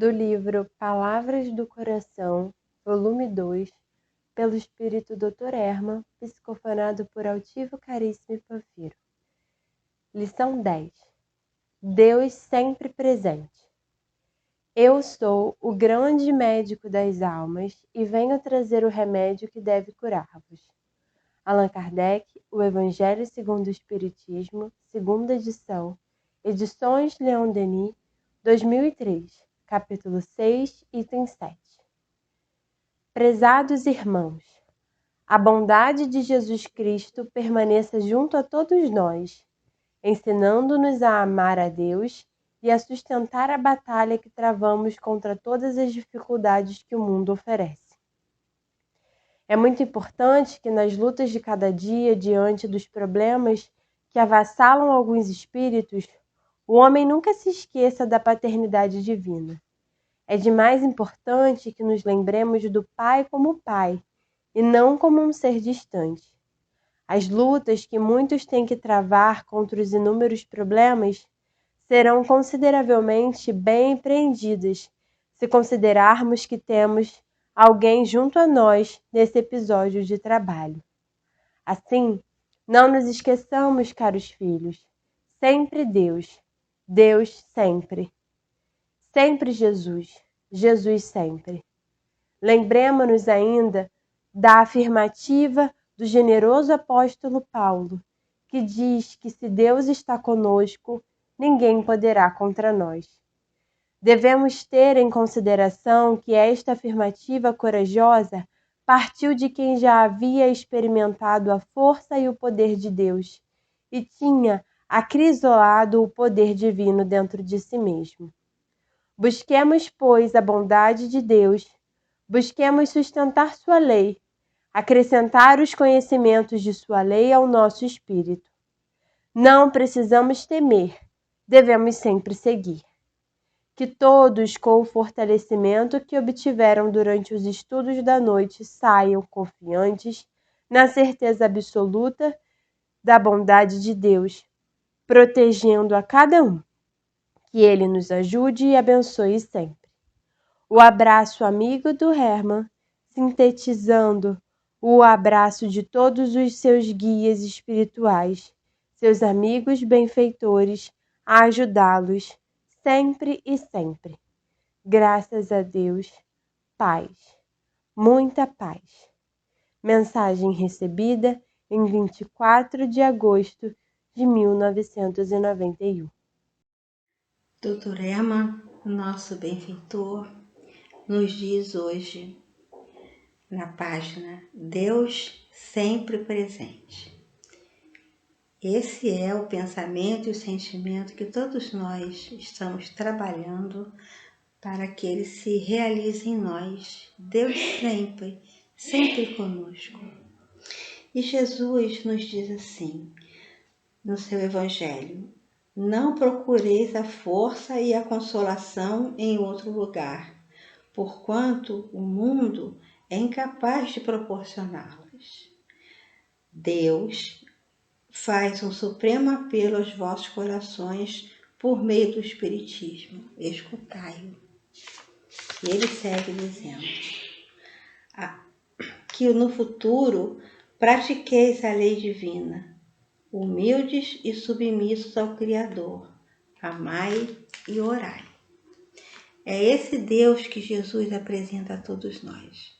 do livro Palavras do Coração, volume 2, pelo espírito Dr. Herman, psicofonado por Altivo Caríssimo e Panfiro. Lição 10. Deus sempre presente. Eu sou o grande médico das almas e venho trazer o remédio que deve curar-vos. Allan Kardec, O Evangelho segundo o Espiritismo, segunda edição, Edições Leon Denis, 2003, capítulo 6, item 7. Prezados irmãos, a bondade de Jesus Cristo permaneça junto a todos nós, ensinando-nos a amar a Deus e a sustentar a batalha que travamos contra todas as dificuldades que o mundo oferece. É muito importante que nas lutas de cada dia, diante dos problemas que avassalam alguns espíritos, o homem nunca se esqueça da paternidade divina. É de mais importante que nos lembremos do Pai como Pai, e não como um ser distante. As lutas que muitos têm que travar contra os inúmeros problemas serão consideravelmente bem empreendidas, se considerarmos que temos alguém junto a nós nesse episódio de trabalho. Assim, não nos esqueçamos, caros filhos, sempre Deus, Deus sempre. Sempre Jesus, Jesus sempre. Lembremos-nos ainda da afirmativa do generoso apóstolo Paulo, que diz que se Deus está conosco, ninguém poderá contra nós. Devemos ter em consideração que esta afirmativa corajosa partiu de quem já havia experimentado a força e o poder de Deus e tinha acrisolado o poder divino dentro de si mesmo. Busquemos, pois, a bondade de Deus, busquemos sustentar sua lei, acrescentar os conhecimentos de sua lei ao nosso espírito. Não precisamos temer, devemos sempre seguir. Que todos, com o fortalecimento que obtiveram durante os estudos da noite, saiam confiantes na certeza absoluta da bondade de Deus, protegendo a cada um. Que Ele nos ajude e abençoe sempre. O abraço amigo do Herman, sintetizando o abraço de todos os seus guias espirituais, seus amigos benfeitores, a ajudá-los sempre e sempre. Graças a Deus, paz, muita paz. Mensagem recebida em 24 de agosto de 1991. Dr. Herman, nosso benfeitor, nos diz hoje, na página Deus sempre presente. Esse é o pensamento e o sentimento que todos nós estamos trabalhando para que ele se realize em nós. Deus sempre, sempre conosco. E Jesus nos diz assim, no seu Evangelho: não procureis a força e a consolação em outro lugar, porquanto o mundo é incapaz de proporcioná-las. Deus faz um supremo apelo aos vossos corações por meio do Espiritismo. Escutai-o. E ele segue dizendo que no futuro pratiqueis a lei divina, humildes e submissos ao Criador. Amai e orai. É esse Deus que Jesus apresenta a todos nós.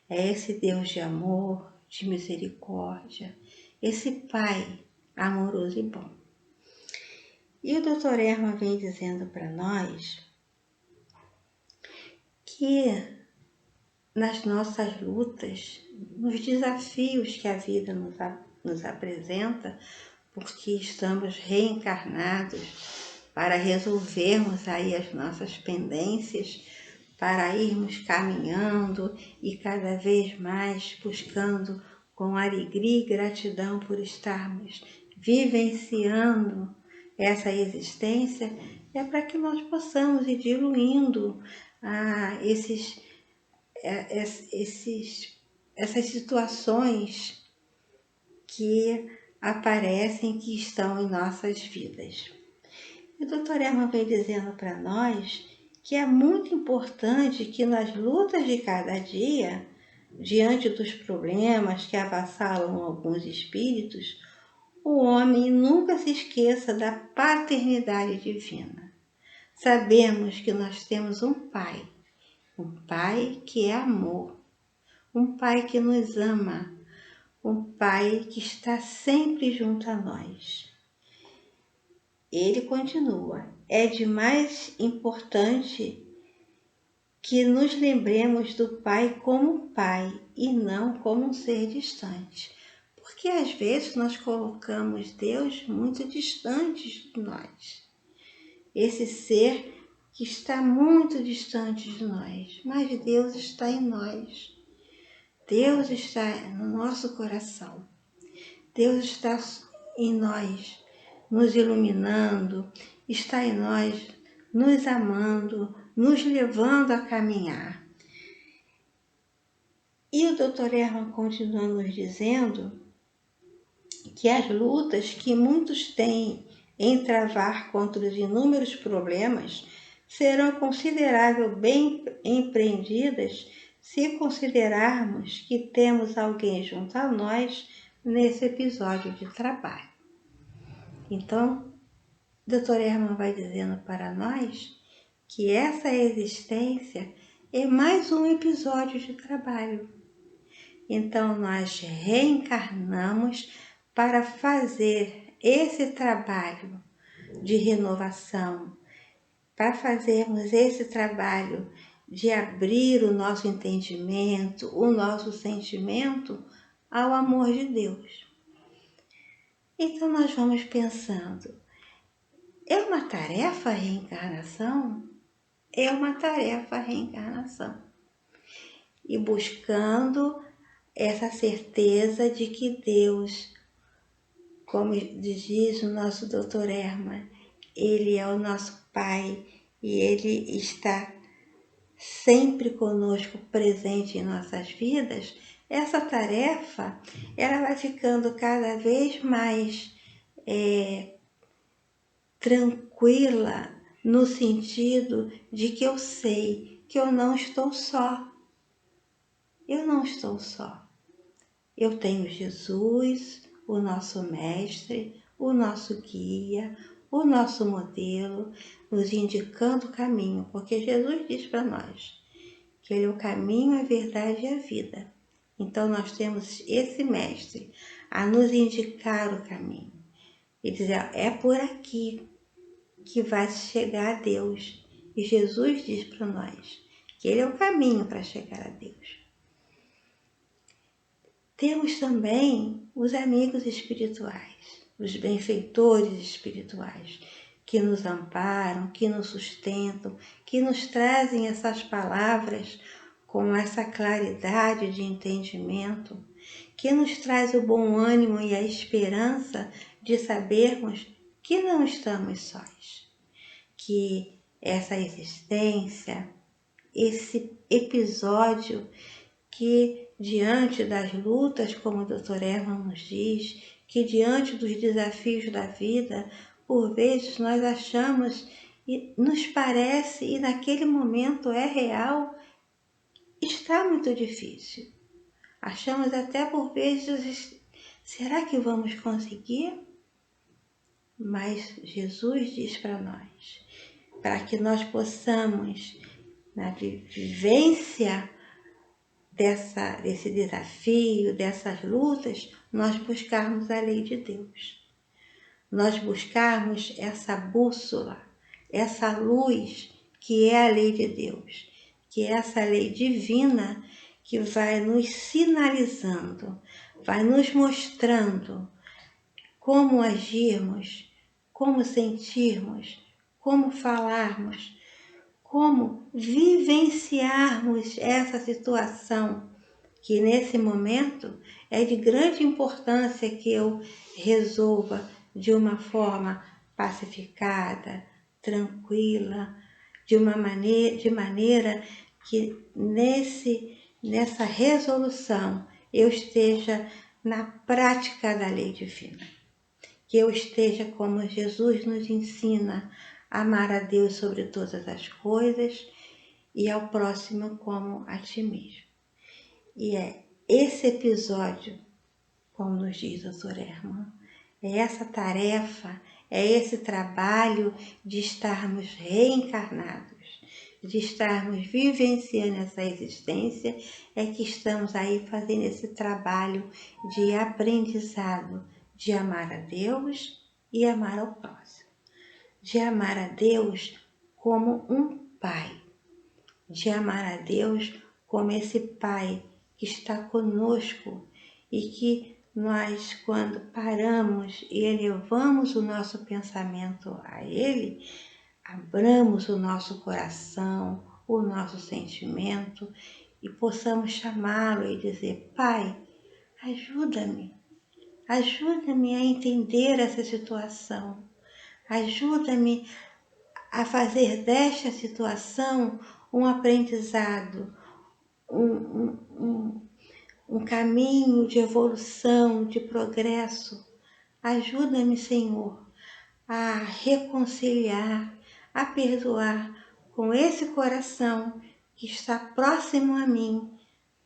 É esse Deus de amor, de misericórdia, esse Pai amoroso e bom. E o Dr. Herman vem dizendo para nós que nas nossas lutas, nos desafios que a vida nos apresenta, porque estamos reencarnados para resolvermos aí as nossas pendências, para irmos caminhando e cada vez mais buscando com alegria e gratidão por estarmos vivenciando essa existência, é para que nós possamos ir diluindo essas situações que aparecem, que estão em nossas vidas. E o Dr. Herman vem dizendo para nós que é muito importante que nas lutas de cada dia, diante dos problemas que avassalam alguns espíritos, o homem nunca se esqueça da paternidade divina. Sabemos que nós temos um Pai que é amor, um Pai que nos ama, um Pai que está sempre junto a nós. Ele continua, é de mais importante que nos lembremos do Pai como Pai e não como um ser distante. Porque às vezes nós colocamos Deus muito distante de nós. Esse ser que está muito distante de nós, mas Deus está em nós. Deus está no nosso coração. Deus está em nós, nos iluminando, está em nós, nos amando, nos levando a caminhar. E o Dr. Herman continua nos dizendo que as lutas que muitos têm em travar contra os inúmeros problemas serão consideravelmente bem empreendidas se considerarmos que temos alguém junto a nós nesse episódio de trabalho. Então, Dr. Herman vai dizendo para nós que essa existência é mais um episódio de trabalho. Então, nós reencarnamos para fazer esse trabalho de renovação, para fazermos esse trabalho de abrir o nosso entendimento, o nosso sentimento ao amor de Deus. Então, nós vamos pensando, é uma tarefa a reencarnação? É uma tarefa a reencarnação. E buscando essa certeza de que Deus, como diz o nosso Dr. Herman, Ele é o nosso Pai e Ele está sempre conosco, presente em nossas vidas. Essa tarefa, ela vai ficando cada vez mais tranquila, no sentido de que eu sei que eu não estou só. Eu não estou só. Eu tenho Jesus, o nosso mestre, o nosso guia, o nosso modelo, nos indicando o caminho, porque Jesus diz para nós que Ele é o caminho, a verdade e a vida. Então nós temos esse mestre a nos indicar o caminho e dizer, é por aqui que vai chegar a Deus. E Jesus diz para nós que Ele é o caminho para chegar a Deus. Temos também os amigos espirituais, os benfeitores espirituais, que nos amparam, que nos sustentam, que nos trazem essas palavras com essa claridade de entendimento, que nos traz o bom ânimo e a esperança de sabermos que não estamos sós, que essa existência, esse episódio que diante das lutas, como o Dr. Herman nos diz, que diante dos desafios da vida, por vezes nós achamos e nos parece, e naquele momento é real, está muito difícil. Achamos até por vezes, será que vamos conseguir? Mas Jesus diz para nós, para que nós possamos, na vivência desse desafio, dessas lutas, nós buscarmos a lei de Deus. Nós buscarmos essa bússola, essa luz que é a lei de Deus, que é essa lei divina que vai nos sinalizando, vai nos mostrando como agirmos, como sentirmos, como falarmos, como vivenciarmos essa situação, que nesse momento é de grande importância que eu resolva de uma forma pacificada, tranquila, de maneira que nessa resolução eu esteja na prática da lei divina, que eu esteja como Jesus nos ensina amar a Deus sobre todas as coisas e ao próximo como a ti mesmo. E é esse episódio, como nos diz o Dr. Herman, é essa tarefa, é esse trabalho de estarmos reencarnados, de estarmos vivenciando essa existência, é que estamos aí fazendo esse trabalho de aprendizado, de amar a Deus e amar ao próximo. De amar a Deus como um pai, de amar a Deus como esse pai que está conosco e que nós, quando paramos e elevamos o nosso pensamento a Ele, abramos o nosso coração, o nosso sentimento e possamos chamá-lo e dizer: Pai, ajuda-me a entender essa situação, ajuda-me a fazer desta situação um aprendizado, um caminho de evolução, de progresso. Ajuda-me, Senhor, a reconciliar, a perdoar com esse coração que está próximo a mim,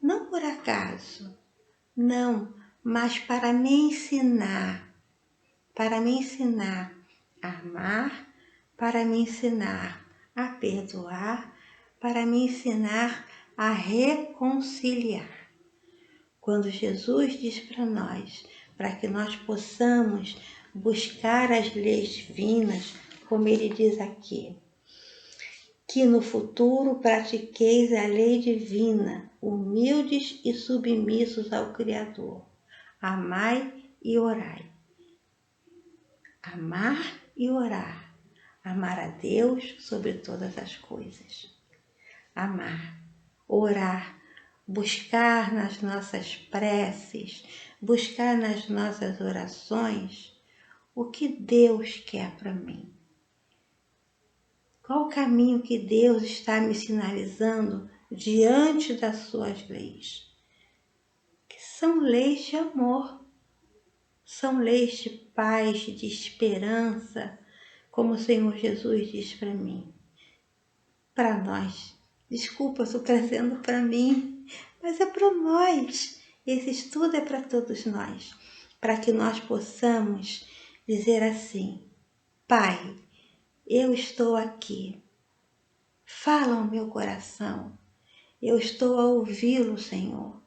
não por acaso, não, mas para me ensinar a amar, para me ensinar a perdoar, para me ensinar a reconciliar. Quando Jesus diz para nós, para que nós possamos buscar as leis divinas, como ele diz aqui, que no futuro pratiqueis a lei divina, humildes e submissos ao Criador. Amai e orai. Amar e orar. Amar a Deus sobre todas as coisas. Amar, orar, buscar nas nossas preces, buscar nas nossas orações o que Deus quer para mim. Qual o caminho que Deus está me sinalizando diante das suas leis? Que são leis de amor, são leis de paz, de esperança, como o Senhor Jesus diz para mim, para nós. Desculpa, eu estou trazendo para mim, mas é para nós. Esse estudo é para todos nós, para que nós possamos dizer assim: Pai, eu estou aqui. Fala ao meu coração. Eu estou a ouvi-lo, Senhor.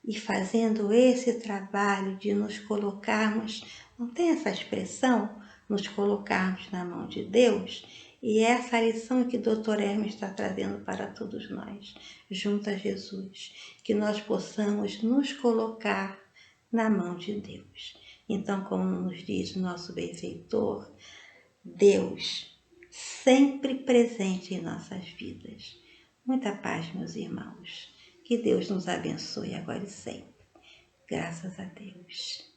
E fazendo esse trabalho de nos colocarmos, não tem essa expressão? Nos colocarmos na mão de Deus? E essa lição que o Dr. Hermes está trazendo para todos nós, junto a Jesus, que nós possamos nos colocar na mão de Deus. Então, como nos diz o nosso benfeitor, Deus sempre presente em nossas vidas. Muita paz, meus irmãos. Que Deus nos abençoe agora e sempre. Graças a Deus.